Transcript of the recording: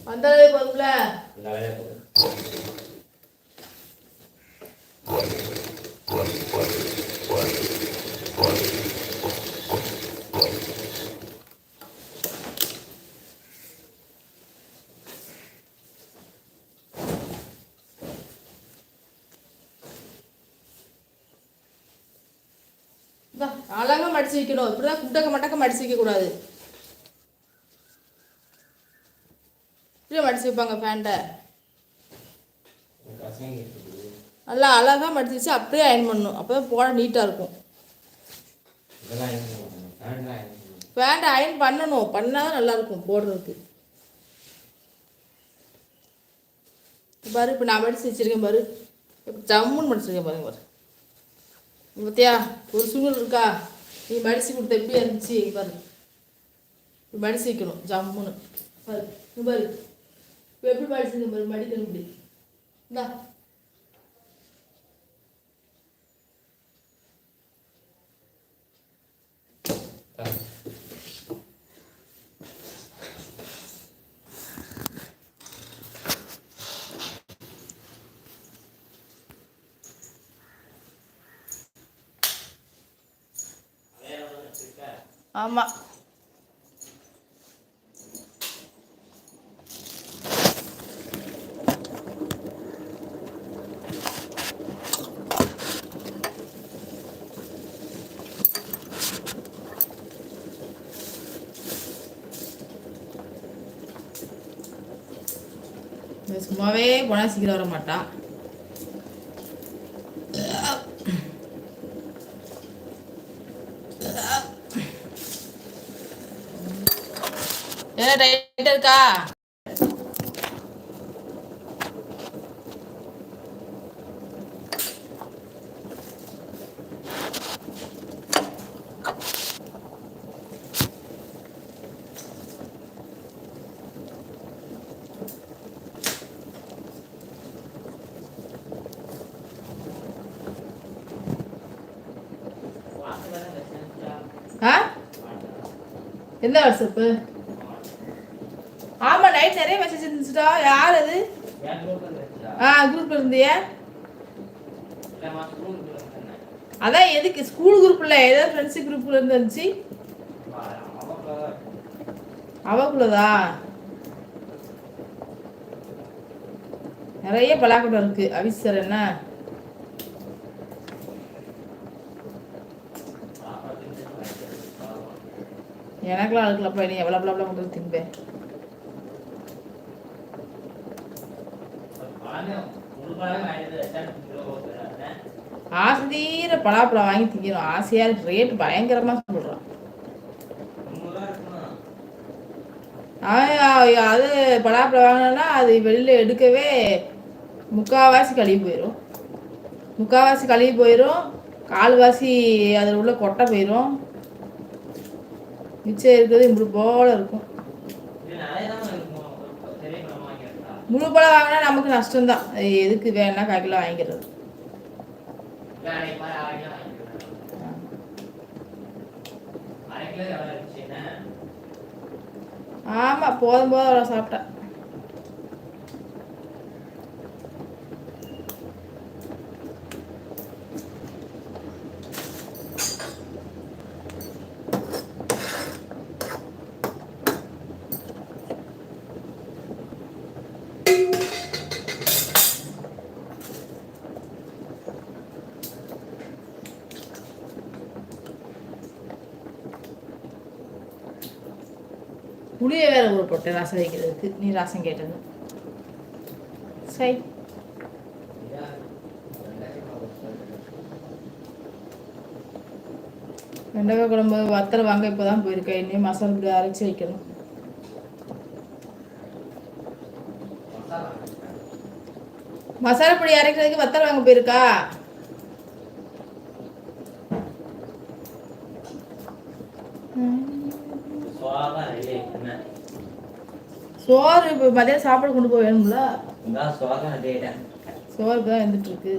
வந்தாலே போதும்ல. அழகா மடிச்சு வைக்கணும். இப்படிதான் குட்டக்க மட்டக்க மடிச்சு வைக்க கூடாது. இப்படியே மடிச்சு வைப்பாங்க பேண்ட்டை. நல்லா அழகா மடிச்சு வச்சு அப்படியே அயன் பண்ணணும். அப்போதான் போட நீட்டாக இருக்கும். பேண்ட்டை அயன் பண்ணணும். பண்ணாதான் நல்லா இருக்கும் போடுறதுக்கு. பாரு இப்போ நான் மடிச்சு வச்சிருக்கேன் பாரு. இப்போ ஜம்முன்னு மடிச்சிருக்கேன் பாருங்க பாரு. பார்த்தியா ஒரு சுருள் இருக்கா? நீ மடிச்சு கொடுத்த எப்படி இருந்துச்சு பாரு. இப்படி மடிச்சு வைக்கணும் ஜம்முன்னு பாரு. பாரு இப்போ எப்படி மடிச்சிருக்க பாரு. மடிக்கணும் இப்படி. இந்தா ஆமாம். சும்மாவே போனால் சீக்கிரம் வர மாட்டான். என்ன டைட்டா இருக்கா? எந்த வாட்ஸ்அப்பு? ஆமாம் நைட் நிறைய மெசேஜ் இருந்துச்சுடா. யார் அது? குரூப்ல இருந்தியா? அதான் எதுக்கு ஸ்கூல் குரூப்ல ஏதாவது ஃப்ரெண்ட்ஸ் குரூப்ல இருந்துச்சு. அவக்குள்ளதா நிறைய பலாக்கூடம் இருக்கு. அவிசர் என்ன எனக்குலாம் அழுக்கலப்பா. நீ எவ்வளோ எவ்வளோ கொண்டு தின்பேன். ஆசைதீர பலாப்பழம் வாங்கி திங்கணும். ஆசையா ரேட் பயங்கரமா சொல்றான். அது பலாப்பழம் வாங்கினா அது வெளியில எடுக்கவே முக்கால்வாசி கழுவி போயிடும். கால்வாசி அதில் உள்ள கொட்டை போயிடும். மிச்சம் இருக்கிறது இப்படி போல இருக்கும். முழு பழம் வாங்கினா நமக்கு நஷ்டம்தான். எதுக்கு வேணா 1/4 கிலோ வாங்கிக்கிறது. ஆமா போதும் அவ்வளோ சாப்பிட்டேன். புளியை வேற ஊற போட்டேன் ரசம் வைக்கிறதுக்கு. நீ ரசம் கேட்டது சரி. வெண்டைக்காய் குழம்பு வத்தல் வாங்க இப்போதான் போயிருக்கேன். இன்னும் மசாலா பொடி அரைச்சி வைக்கணும். மசாலா பொடி அரைக்கிறதுக்கு வத்தல் வாங்க போயிருக்கா? சோறு இப்போ மதியம் சாப்பாடு கொண்டு போய் வேணும்ல. சோறு தான் வந்துட்டு இருக்கு.